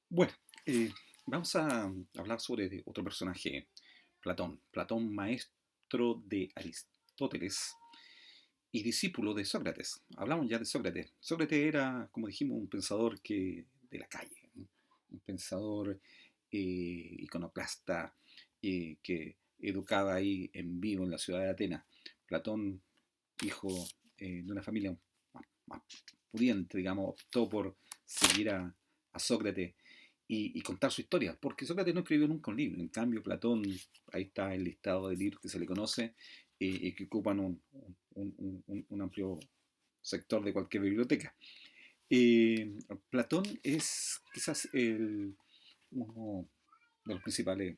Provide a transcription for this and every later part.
Bueno, eh, vamos a hablar sobre otro personaje, Platón. Platón, maestro de Aristóteles y discípulo de Sócrates. Hablamos ya de Sócrates. Sócrates era, como dijimos, un pensador de la calle, ¿no? Un pensador iconoclasta que educaba ahí en vivo en la ciudad de Atenas. Platón, hijo de una familia más pudiente, digamos, optó por seguir a Sócrates y contar su historia, porque Sócrates no escribió nunca un libro. En cambio, Platón, ahí está el listado de libros que se le conoce y que ocupan un amplio sector de cualquier biblioteca. Platón es quizás uno de los principales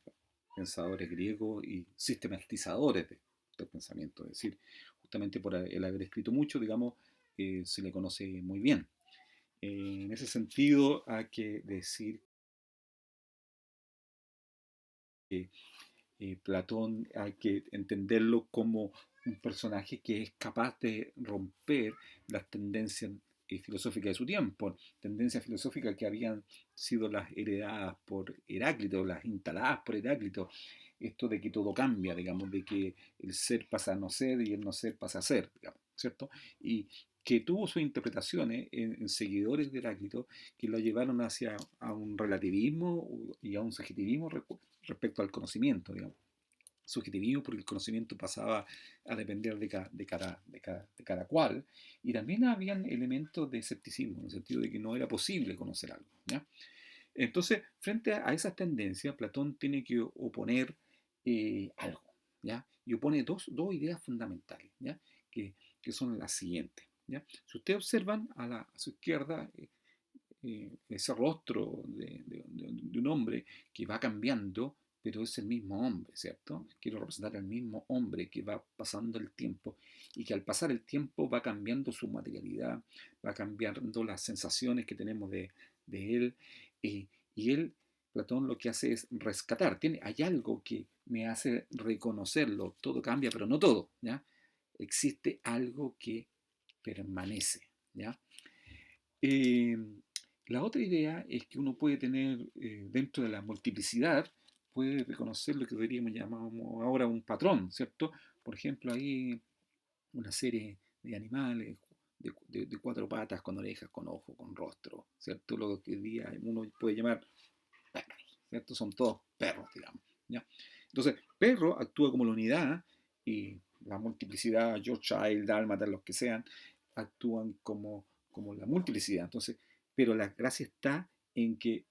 pensadores griegos y sistematizadores del pensamiento, es decir, justamente por el haber escrito mucho, digamos, se le conoce muy bien. En ese sentido, hay que decir que Platón hay que entenderlo como un personaje que es capaz de romper las tendencias filosóficas de su tiempo, tendencias filosóficas que habían sido las heredadas por Heráclito, las instaladas por Heráclito, esto de que todo cambia, digamos, de que el ser pasa a no ser y el no ser pasa a ser, digamos, ¿cierto? Y que tuvo sus interpretaciones en seguidores de Heráclito que lo llevaron hacia a un relativismo y a un subjetivismo respecto al conocimiento, digamos. Subjetivismo porque el conocimiento pasaba a depender de cada cual, y también habían elementos de escepticismo, en el sentido de que no era posible conocer algo. ¿Ya? Entonces, frente a esas tendencias, Platón tiene que oponer algo, ¿ya? Y opone dos ideas fundamentales, ¿ya? Que son las siguientes, ¿ya? Si ustedes observan a su izquierda, ese rostro de un hombre que va cambiando, pero es el mismo hombre, ¿cierto? Quiero representar al mismo hombre que va pasando el tiempo y que al pasar el tiempo va cambiando su materialidad, va cambiando las sensaciones que tenemos de él. Y él, Platón, lo que hace es rescatar. Hay algo que me hace reconocerlo. Todo cambia, pero no todo, ¿ya? Existe algo que permanece, ¿ya? Eh, la otra idea es que uno puede tener dentro de la multiplicidad, puede reconocer lo que deberíamos llamar ahora un patrón, ¿cierto? Por ejemplo, hay una serie de animales de cuatro patas, con orejas, con ojos, con rostro, ¿cierto? Lo que hoy día uno puede llamar perros, ¿cierto? Son todos perros, digamos, ¿ya? Entonces, perro actúa como la unidad y la multiplicidad, Yorkshire, Dálmata, los que sean, actúan como la multiplicidad. Entonces, pero la gracia está en que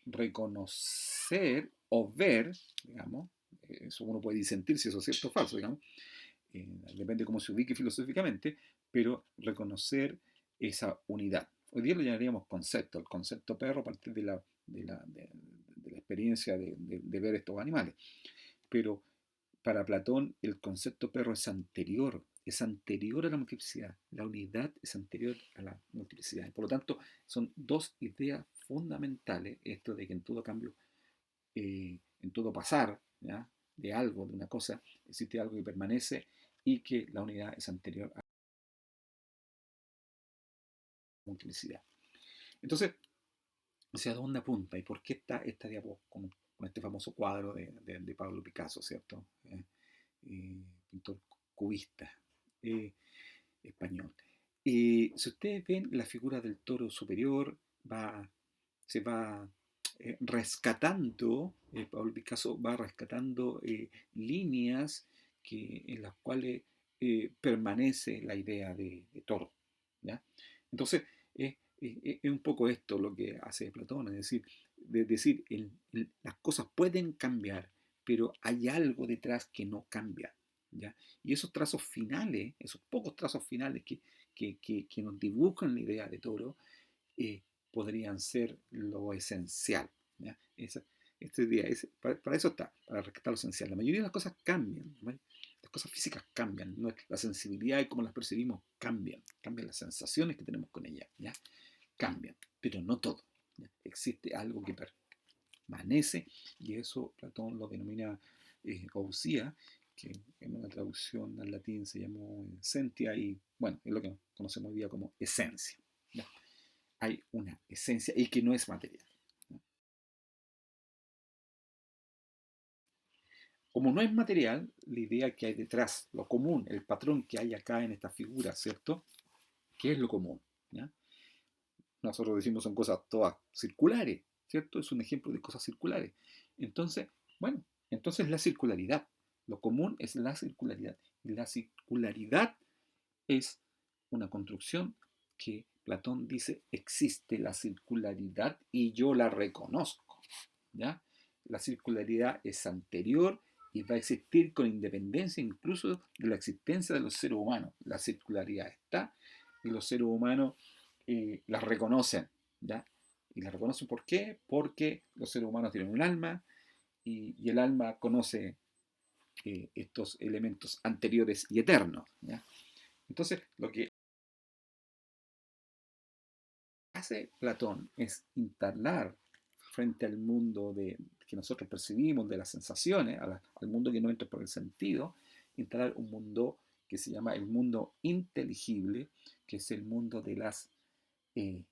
reconocer o ver, digamos, eso uno puede disentir si eso es cierto o falso, digamos, depende de cómo se ubique filosóficamente, pero reconocer esa unidad. Hoy día lo llamaríamos concepto, el concepto perro a partir de la experiencia de ver estos animales. Pero para Platón el concepto perro es anterior a la multiplicidad, la unidad es anterior a la multiplicidad. Por lo tanto, son dos ideas fundamentales, esto de que en todo cambio, en todo pasar, ¿ya? De algo, de una cosa, existe algo que permanece y que la unidad es anterior a la multiplicidad. Entonces, ¿hacia dónde apunta y por qué está esta diapositiva con este famoso cuadro de Pablo Picasso, ¿cierto? Pintor cubista español. Si ustedes ven la figura del toro superior, se va rescatando, Pablo Picasso va rescatando líneas en las cuales permanece la idea de toro. ¿Ya? Entonces, es un poco esto lo que hace Platón, es decir, las cosas pueden cambiar, pero hay algo detrás que no cambia. ¿Ya? Y esos trazos finales, esos pocos trazos finales que nos dibujan la idea de toro, eh, podrían ser lo esencial. ¿Ya? Este día, para eso está, para rescatar lo esencial. La mayoría de las cosas cambian, ¿vale? Las cosas físicas cambian, ¿no? La sensibilidad y cómo las percibimos cambian las sensaciones que tenemos con ellas, ¿ya? Cambian, pero no todo. ¿Ya? Existe algo que permanece y eso Platón lo denomina ousia, que en una traducción al latín se llamó essentia y bueno, es lo que conocemos hoy día como esencia. ¿Ya? Hay una esencia y que no es material. Como no es material, la idea que hay detrás, lo común, el patrón que hay acá en esta figura, ¿cierto? ¿Qué es lo común? ¿Ya? Nosotros decimos son cosas todas circulares, ¿cierto? Es un ejemplo de cosas circulares. Entonces, bueno, entonces la circularidad. Lo común es la circularidad. Y la circularidad es una construcción que Platón dice existe la circularidad y yo la reconozco. ¿Ya? La circularidad es anterior y va a existir con independencia incluso de la existencia de los seres humanos. La circularidad está y los seres humanos la reconocen. ¿Ya? ¿Y la reconocen por qué? Porque los seres humanos tienen un alma y el alma conoce estos elementos anteriores y eternos. ¿Ya? Entonces, lo que hace Platón es instalar frente al mundo que nosotros percibimos, de las sensaciones, al mundo que no entra por el sentido, instalar un mundo que se llama el mundo inteligible, que es el mundo de las eh,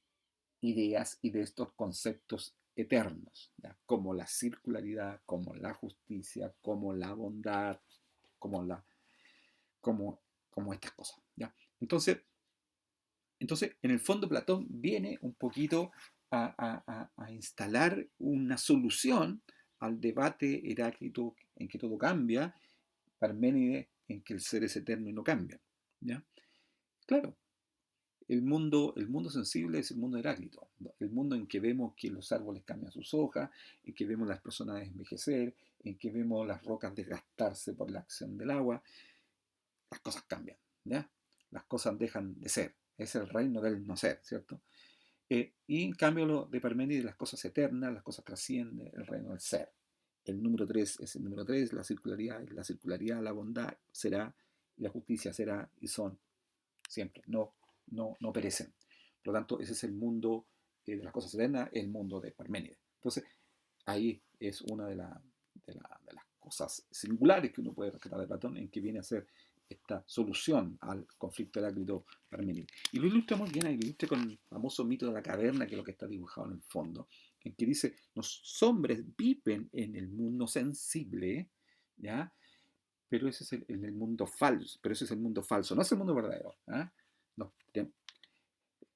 ideas y de estos conceptos eternos, ¿ya? Como la circularidad, como la justicia, como la bondad, como, la, como, como estas cosas. ¿Ya? Entonces, en el fondo, Platón viene un poquito a instalar una solución al debate Heráclito en que todo cambia, Parménides en que el ser es eterno y no cambia. ¿Ya? Claro, el mundo sensible es el mundo de Heráclito, el mundo en que vemos que los árboles cambian sus hojas, en que vemos las personas envejecer, en que vemos las rocas desgastarse por la acción del agua. Las cosas cambian, ¿ya? Las cosas dejan de ser. Es el reino del no ser, ¿cierto? Y en cambio lo de Parménides, las cosas eternas, las cosas trascienden, el reino del ser. El número 3 es el número 3, la circularidad, la bondad será, y la justicia será y son siempre, no perecen. Por lo tanto, ese es el mundo de las cosas eternas, el mundo de Parménides. Entonces, ahí es una de las cosas singulares que uno puede rescatar de Platón, en que viene a ser esta solución al conflicto Heráclito-Parménides. Y lo ilustra muy bien, ahí lo ilustra con el famoso mito de la caverna, que es lo que está dibujado en el fondo, en que dice, los hombres viven en el mundo sensible, ¿ya? Pero ese es el mundo falso, pero ese es el mundo falso, no es el mundo verdadero. ¿Ah? No,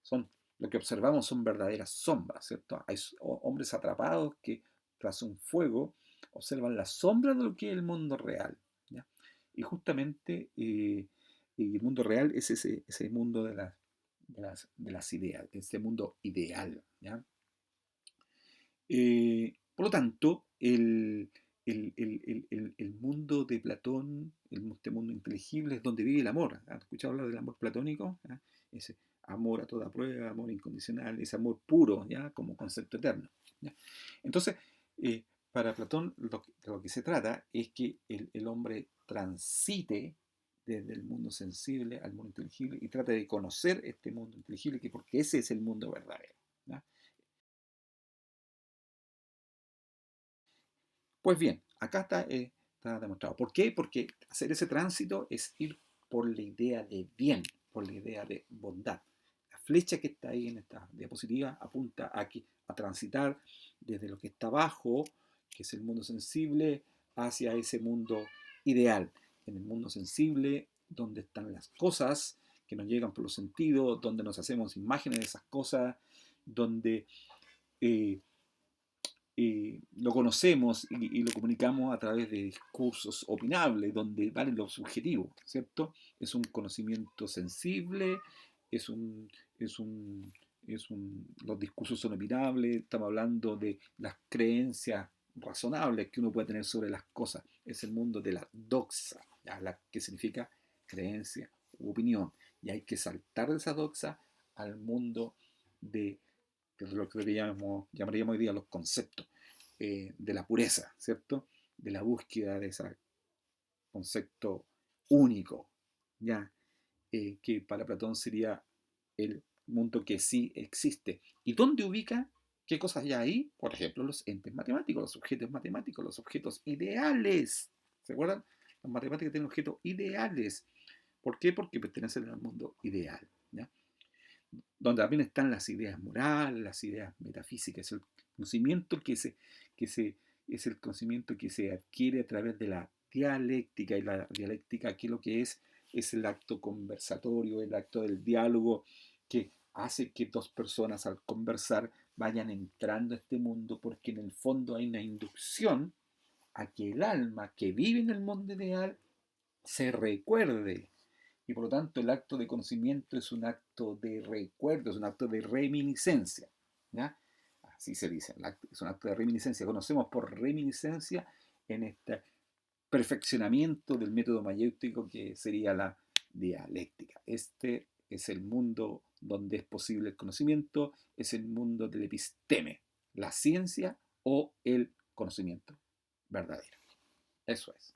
son, lo que observamos son verdaderas sombras, ¿cierto? Hay hombres atrapados que tras un fuego observan la sombra de lo que es el mundo real. ¿Ya? Y justamente el mundo real es ese mundo de las ideas, ese mundo ideal. ¿Ya? Por lo tanto, el mundo de Platón, este mundo inteligible, es donde vive el amor. ¿Has escuchado hablar del amor platónico? ¿Ah? Ese amor a toda prueba, amor incondicional, ese amor puro, ¿ya? Como concepto eterno. ¿Ya? Entonces, para Platón lo que se trata es que el hombre transite desde el mundo sensible al mundo inteligible y trate de conocer este mundo inteligible, porque ese es el mundo verdadero. ¿Ya? Pues bien, acá está demostrado. ¿Por qué? Porque hacer ese tránsito es ir por la idea de bien, por la idea de bondad. La flecha que está ahí en esta diapositiva apunta a transitar desde lo que está abajo, que es el mundo sensible, hacia ese mundo ideal. En el mundo sensible, donde están las cosas que nos llegan por los sentidos, donde nos hacemos imágenes de esas cosas, donde eh, lo conocemos y lo comunicamos a través de discursos opinables, donde vale lo subjetivo, ¿cierto? Es un conocimiento sensible, es un, es un, los discursos son opinables, estamos hablando de las creencias razonables que uno puede tener sobre las cosas. Es el mundo de la doxa, ¿ya? Que significa creencia u opinión. Y hay que saltar de esa doxa al mundo de que es lo que llamaríamos hoy día los conceptos de la pureza, ¿cierto? De la búsqueda de ese concepto único, ¿ya? Que para Platón sería el mundo que sí existe. ¿Y dónde ubica qué cosas hay ahí? Por ejemplo, los entes matemáticos, los objetos ideales. ¿Se acuerdan? Las matemáticas tienen objetos ideales. ¿Por qué? Porque pertenecen al mundo ideal. ¿Ya? Donde también están las ideas morales, las ideas metafísicas, el conocimiento que se es el conocimiento que se adquiere a través de la dialéctica. Y la dialéctica, ¿qué es lo que es? Es el acto conversatorio, el acto del diálogo que hace que dos personas al conversar vayan entrando a este mundo, porque en el fondo hay una inducción a que el alma que vive en el mundo ideal se recuerde. Y por lo tanto el acto de conocimiento es un acto de recuerdo, es un acto de reminiscencia. ¿Ya? Así se dice, es un acto de reminiscencia. Conocemos por reminiscencia en este perfeccionamiento del método mayéutico que sería la dialéctica. Este es el mundo donde es posible el conocimiento, es el mundo del episteme, la ciencia o el conocimiento verdadero. Eso es.